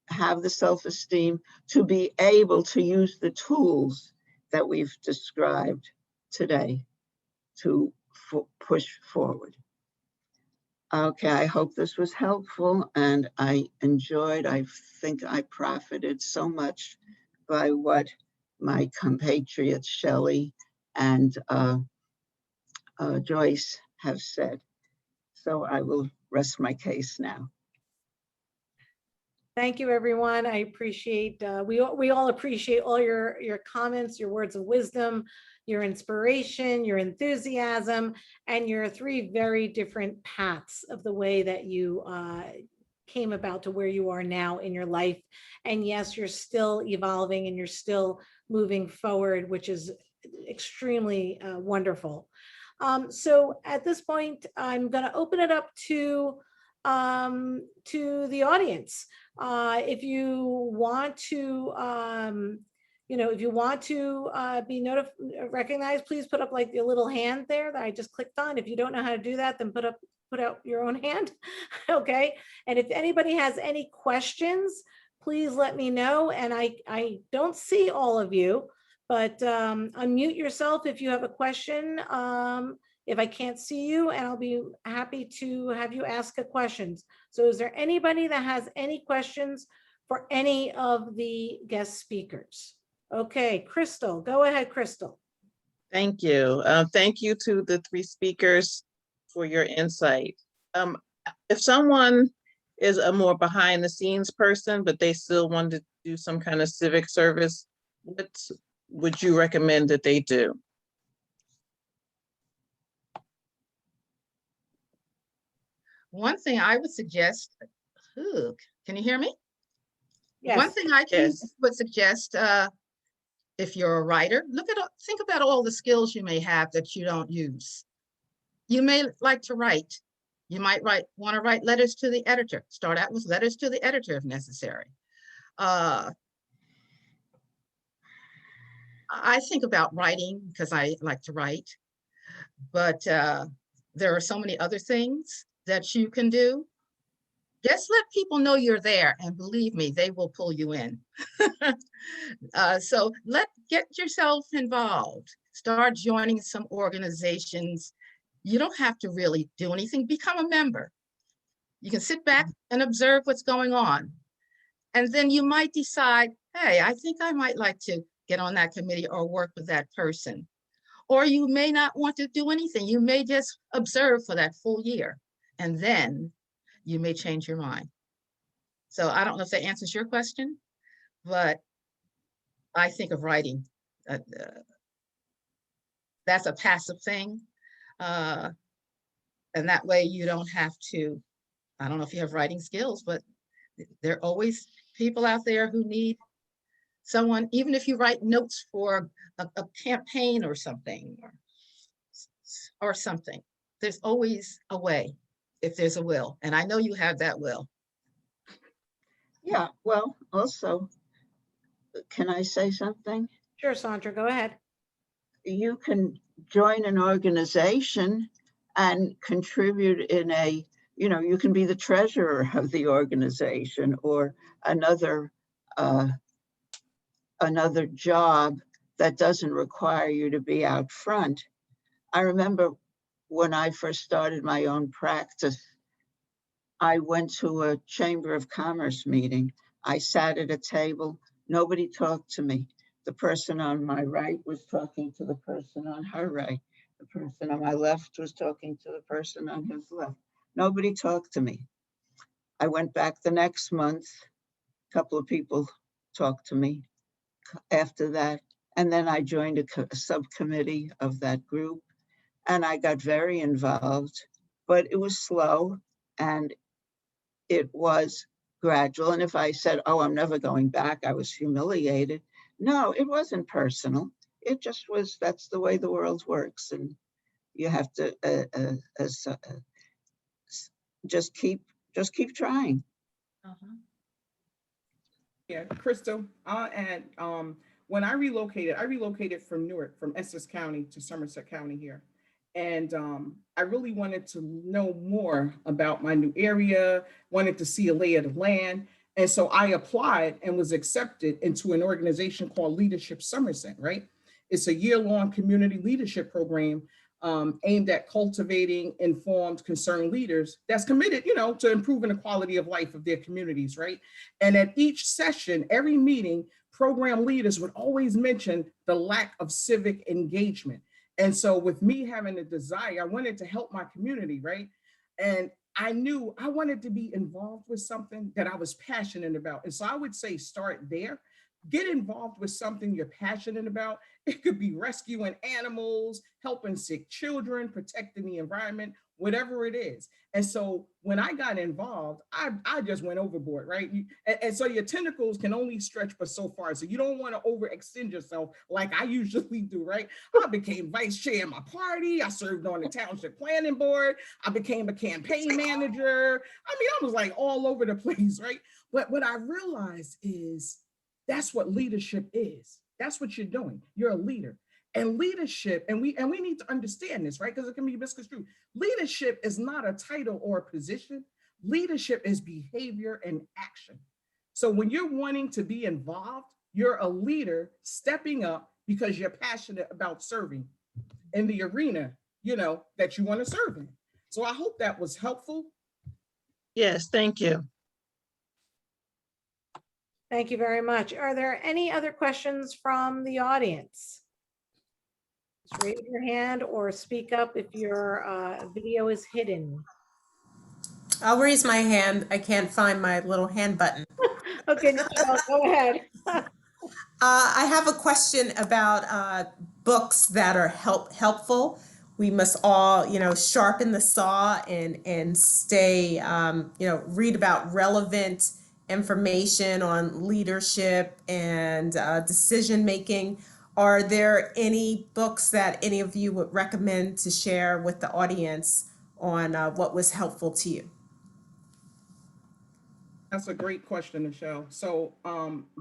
have the self-esteem to be able to use the tools that we've described today to push forward. Okay, I hope this was helpful, and I think I profited so much by what my compatriots Shelly and Joyce have said. So I will rest my case now. Thank you, everyone. I appreciate, we all appreciate all your comments, your words of wisdom, your inspiration, your enthusiasm, and your three very different paths of the way that you came about to where you are now in your life. And yes, you're still evolving and you're still moving forward, which is extremely wonderful. So at this point, I'm going to open it up to the audience. If you want to, if you want to be recognized, please put up like the little hand there that I just clicked on. If you don't know how to do that, then put out your own hand. Okay. And if anybody has any questions, please let me know. And I don't see all of you, but unmute yourself if you have a question. If I can't see you, and I'll be happy to have you ask a question. So is there anybody that has any questions for any of the guest speakers? Okay, Crystal, go ahead, Crystal. Thank you. Thank you to the three speakers for your insight. If someone is a more behind the scenes person, but they still want to do some kind of civic service, what would you recommend that they do? One thing I would suggest, can you hear me? Yes. One thing I would suggest, if you're a writer, think about all the skills you may have that you don't use. You may like to write. You might want to write letters to the editor. Start out with letters to the editor if necessary. I think about writing because I like to write, but there are so many other things that you can do. Just let people know you're there, and believe me, they will pull you in. So get yourself involved. Start joining some organizations. You don't have to really do anything. Become a member. You can sit back and observe what's going on. And then you might decide, hey, I think I might like to get on that committee or work with that person. Or you may not want to do anything. You may just observe for that full year, and then you may change your mind. So I don't know if that answers your question, but I think of writing. That's a passive thing. And that way you don't have to, I don't know if you have writing skills, but there are always people out there who need someone, even if you write notes for a campaign or something, or something, there's always a way if there's a will. And I know you have that will. Yeah, well, also, can I say something? Sure, Sandra, go ahead. You can join an organization and contribute in you can be the treasurer of the organization or another job that doesn't require you to be out front. I remember when I first started my own practice, I went to a Chamber of Commerce meeting. I sat at a table. Nobody talked to me. The person on my right was talking to the person on her right. The person on my left was talking to the person on his left. Nobody talked to me. I went back the next month. A couple of people talked to me after that. And then I joined a subcommittee of that group. And I got very involved, but it was slow and it was gradual. And if I said, oh, I'm never going back, I was humiliated. No, it wasn't personal. It just was, that's the way the world works. And you have to just keep trying. Yeah, Crystal, and when I relocated from Newark, from Essex County to Somerset County here. And I really wanted to know more about my new area, wanted to see a lay of the land. And so I applied and was accepted into an organization called Leadership Somerset, right? It's a year-long community leadership program aimed at cultivating informed, concerned leaders that's committed, to improving the quality of life of their communities, right? And at each session, every meeting, program leaders would always mention the lack of civic engagement. And so with me having a desire, I wanted to help my community, right? And I knew I wanted to be involved with something that I was passionate about. And so I would say start there. Get involved with something you're passionate about. It could be rescuing animals, helping sick children, protecting the environment, whatever it is. And so when I got involved, I just went overboard, right? And so your tentacles can only stretch but so far. So you don't want to overextend yourself like I usually do, right? I became vice chair of my party. I served on the township planning board. I became a campaign manager. I mean, I was like all over the place, right? But what I realized is that's what leadership is. That's what you're doing. You're a leader. And leadership, and we need to understand this, right? Because it can be misconstrued. Leadership is not a title or a position. Leadership is behavior and action. So when you're wanting to be involved, you're a leader stepping up because you're passionate about serving in the arena, that you want to serve in. So I hope that was helpful. Yes, thank you. Thank you very much. Are there any other questions from the audience? Just raise your hand or speak up if your video is hidden. I'll raise my hand. I can't find my little hand button. Okay, Michelle, go ahead. I have a question about books that are helpful. We must all, sharpen the saw and stay, read about relevant information on leadership and decision making. Are there any books that any of you would recommend to share with the audience on what was helpful to you? That's a great question, Michelle. So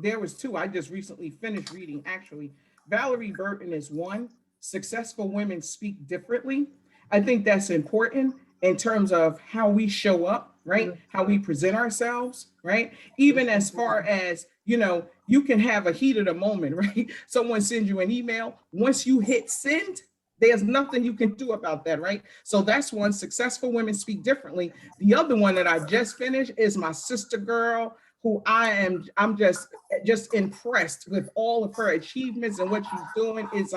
there was two I just recently finished reading, actually. Valerie Burton is one. Successful Women Speak Differently. I think that's important in terms of how we show up, right? How we present ourselves, right? Even as far as, you can have a heat of the moment, right? Someone sends you an email. Once you hit send, there's nothing you can do about that, right? So that's one. Successful Women Speak Differently. The other one that I just finished is my sister girl, who I'm just impressed with all of her achievements, and what she's doing is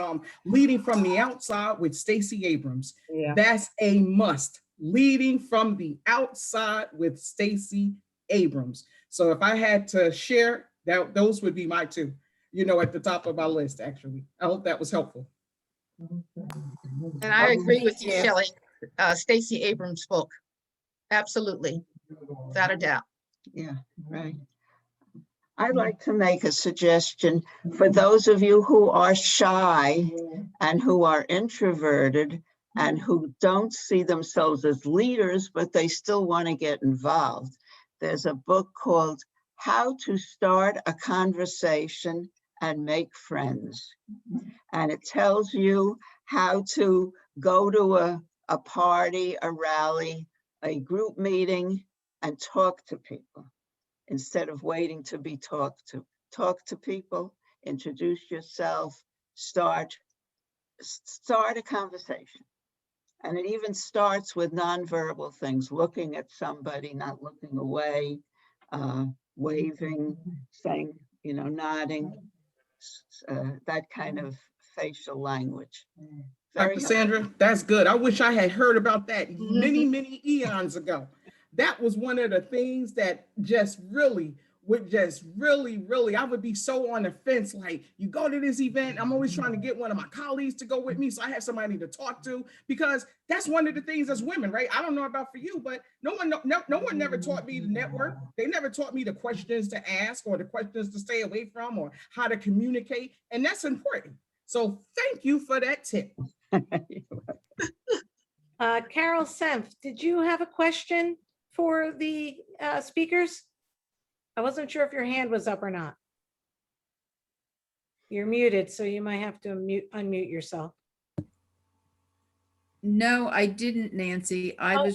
Leading from the Outside with Stacey Abrams. Yeah. That's a must. Leading from the Outside with Stacey Abrams. So if I had to share, those would be my two, at the top of my list, actually. I hope that was helpful. And I agree with you, Shelley. Stacey Abrams' book. Absolutely, without a doubt. Yeah, right. I'd like to make a suggestion for those of you who are shy and who are introverted and who don't see themselves as leaders, but they still want to get involved. There's a book called How to Start a Conversation and Make Friends. And it tells you how to go to a party, a rally, a group meeting, and talk to people instead of waiting to be talked to. Talk to people, introduce yourself, start a conversation. And it even starts with nonverbal things, looking at somebody, not looking away, waving, saying, nodding, that kind of facial language. Dr. Sandra, that's good. I wish I had heard about that many eons ago. That was one of the things that I would be so on the fence. Like, you go to this event, I'm always trying to get one of my colleagues to go with me so I have somebody to talk to, because that's one of the things as women, right? I don't know about for you, but no one never taught me to network. They never taught me the questions to ask or the questions to stay away from or how to communicate. And that's important. So thank you for that tip. Carol Senf, did you have a question for the speakers? I wasn't sure if your hand was up or not. You're muted, so you might have to unmute yourself. No, I didn't, Nancy. I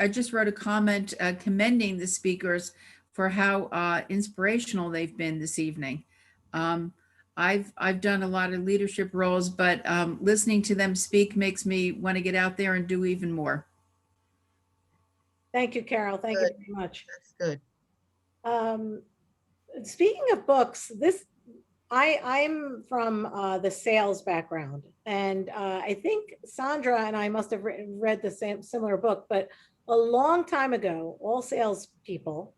just wrote a comment commending the speakers for how inspirational they've been this evening. I've done a lot of leadership roles, but listening to them speak makes me want to get out there and do even more. Thank you, Carol. Thank you very much. That's good. Speaking of books, I'm from the sales background, and I think Sandra and I must have read the same similar book, but a long time ago, all salespeople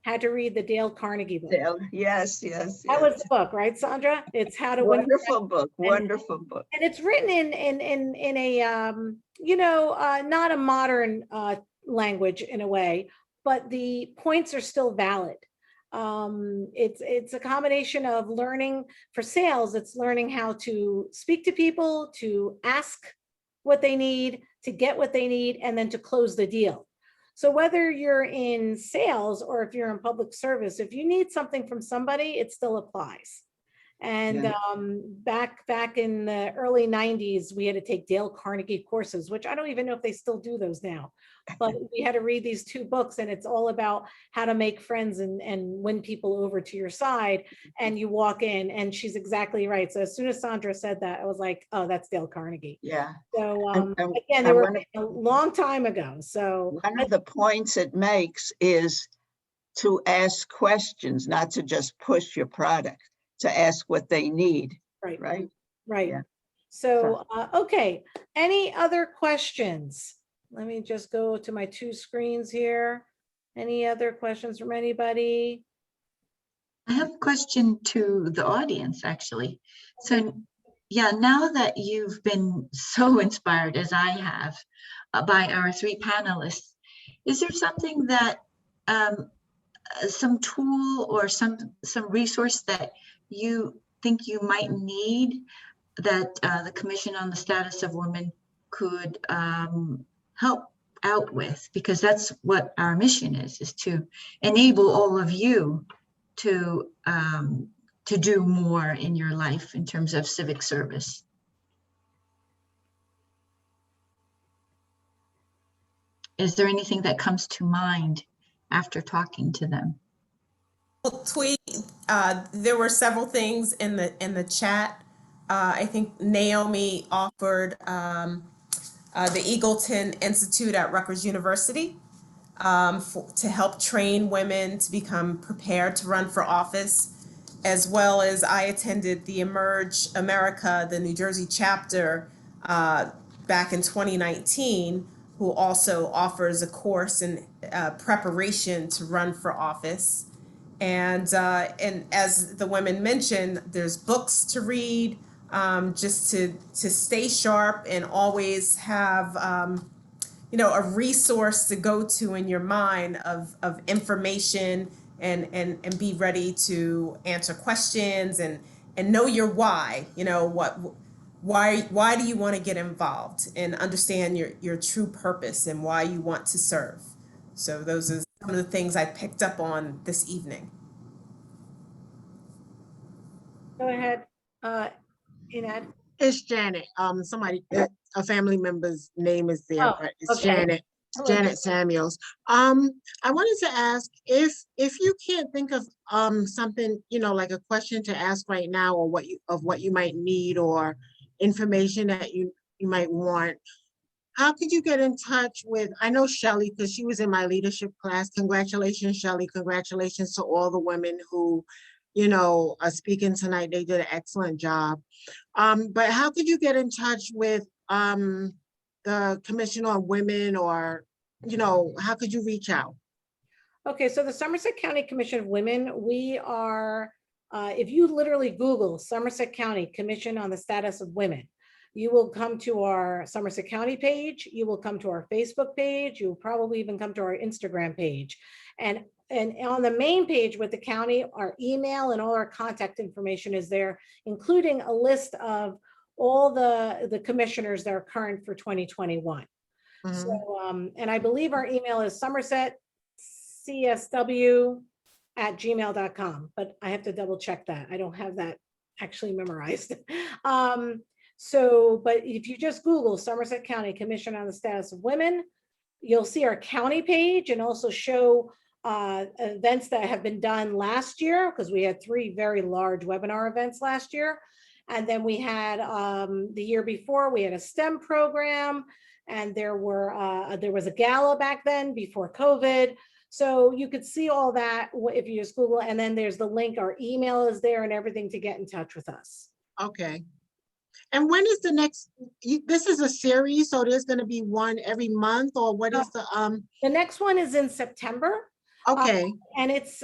had to read the Dale Carnegie book. Yes, yes, That was yes. the book, right, Sandra? It's How to Win. Wonderful book, And- wonderful book. And it's written in a not a modern language in a way, but the points are still valid. It's a combination of learning for sales. It's learning how to speak to people, to ask what they need, to get what they need, and then to close the deal. So whether you're in sales or if you're in public service, if you need something from somebody, it still applies. And Yeah. back in the early 90s, we had to take Dale Carnegie courses, which I don't even know if they still do those now. But we had to read these two books, and it's all about how to make friends and win people over to your side. And you walk in, and she's exactly right. So as soon as Sandra said that, I was like, oh, that's Dale Carnegie. Yeah. So And- again, they and were one of- a long time ago. So One of the points it makes is to ask questions, not to just push your product, to ask what they need, right. right? Right. Yeah. So, okay, any other questions? Let me just go to my two screens here. Any other questions from anybody? I have a question to the audience, actually. So, yeah, now that you've been so inspired as I have by our three panelists, is there something that, some tool or some resource that you think you might need that the Commission on the Status of Women could help out with? Because that's what our mission is to enable all of you to do more in your life in terms of civic service. Is there anything that comes to mind after talking to them? Well, Tweet, there were several things in the chat. I think Naomi offered the Eagleton Institute at Rutgers University to help train women to become prepared to run for office, as well as I attended the Emerge America, the New Jersey chapter, back in 2019, who also offers a course in preparation to run for office. And as the women mentioned, there's books to read, just to stay sharp and always have a resource to go to in your mind of information, and be ready to answer questions and know your why. Why do you want to get involved, and understand your true purpose and why you want to serve. So those are some of the things I picked up on this evening. Go ahead, Enad. It's Janet. A family member's name is there, Oh, but it's okay. Janet. It's Janet Samuels. I wanted to ask if you can't think of something, like a question to ask right now, or what you might need, or information that you might want. How could you get in touch with, I know Shelly, because she was in my leadership class. Congratulations, Shelly. Congratulations to all the women who, are speaking tonight. They did an excellent job. But how could you get in touch with the Commission on Women, or, how could you reach out? Okay, so the Somerset County Commission of Women, we are, if you literally Google Somerset County Commission on the Status of Women, you will come to our Somerset County page, you will come to our Facebook page, you will probably even come to our Instagram page. And on the main page with the county, our email and all our contact information is there, including a list of all the commissioners that are current for 2021. Mhm. So, and I believe our email is somersetcsw@gmail.com, but I have to double check that. I don't have that actually memorized. But if you just Google Somerset County Commission on the Status of Women, you'll see our county page, and also show events that have been done last year, because we had 3 very large webinar events last year. And then we had the year before, we had a STEM program, and there was a gala back then before COVID. So you could see all that if you just Google, and then there's the link, our email is there and everything to get in touch with us. Okay. And when is the next, this is a series, so there's gonna be one every month, or what is The next one is in September. okay, And it's,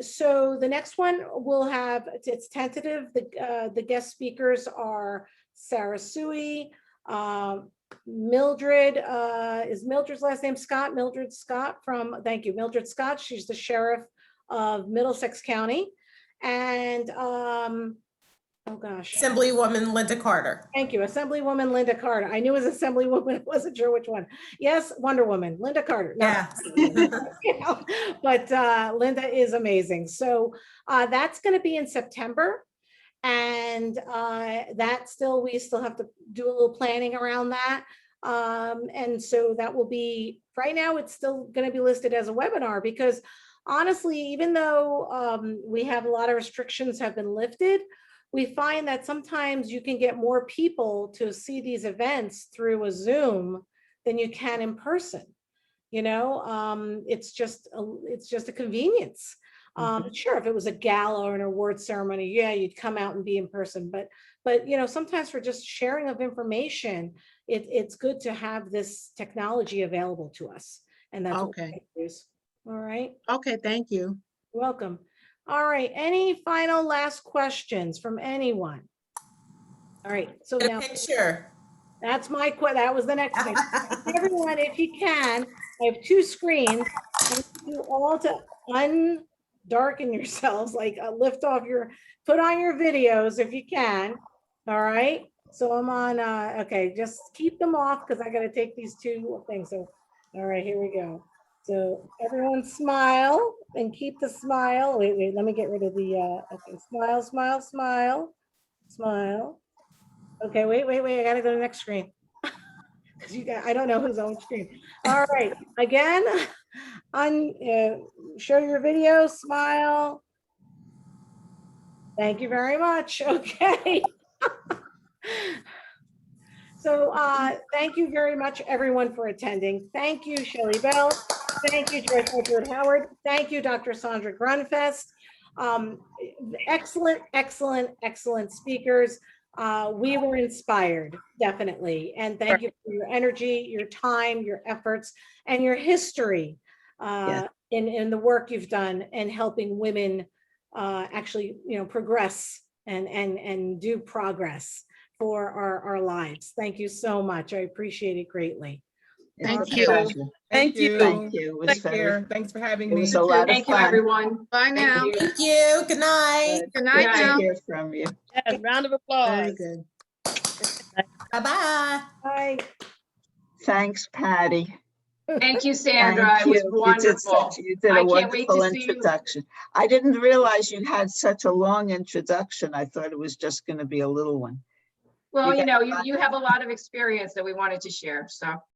so the next one will have, it's tentative, the guest speakers are Sarah Sui, Mildred, is Mildred's last name Scott? Mildred Scott from, thank you, Mildred Scott, she's the sheriff of Middlesex County. And, oh gosh. Assemblywoman Linda Carter. Thank you, Assemblywoman Linda Carter. I knew it was Assemblywoman, I wasn't sure which one. Yes, Wonder Woman, Linda Carter. No. Yeah. You know, but Linda is amazing. So that's going to be in September. And that still, we still have to do a little planning around that. And so that will be, right now, it's still going to be listed as a webinar because honestly, even though we have a lot of restrictions have been lifted, we find that sometimes you can get more people to see these events through a Zoom than you can in person. You know, it's just a convenience. Sure, if it was a gala or an award ceremony, yeah, you'd come out and be in person. But you know, sometimes for just sharing of information, it's good to have this technology available to us. And that's what okay, we use. All right, okay, thank you. you're welcome. All right, any final last questions from anyone? All right, so Get a now picture. that's that was the next thing. Everyone, if you can, I have two screens. I want you all to undarken yourselves, like lift off put on your videos if you can. All right. So I'm on, okay, just keep them off because I got to take these two things. So, all right, here we go. So everyone smile and keep the smile. Wait, let me get rid of the, okay, smile, smile, smile, smile. Okay, wait, I got to go to the next screen. Because I don't know who's on screen. All right, again, show your video, smile. Thank you very much. Okay. So thank you very much, everyone, for attending. Thank you, Shelly Bell. Thank you, Joyce Edward Howard. Thank you, Dr. Sandra Grundfest. Excellent, excellent, excellent speakers. We were inspired, definitely. And thank you for your energy, your time, your efforts, and your history in the work you've done in helping women actually, you know, progress and do progress for our lives. Thank you so much. I appreciate it greatly. Thank you. Thank you. Thank you. It was Take very- care. Thanks for having It me. was a lot of Thank you, fun. everyone. Bye now. Thank you. Thank you. Good night. Good Good night to now. hear from you. Yes, round of Very applause. good. Bye-bye. Bye. Thanks, Patty. Thank you, Sandra. Thank It was you. wonderful. You did I a can't wait wonderful to see you. introduction. I didn't realize you had such a long introduction. I thought it was just going to be a little one. Well, You you know, got- you have a lot of experience that we wanted to share, so.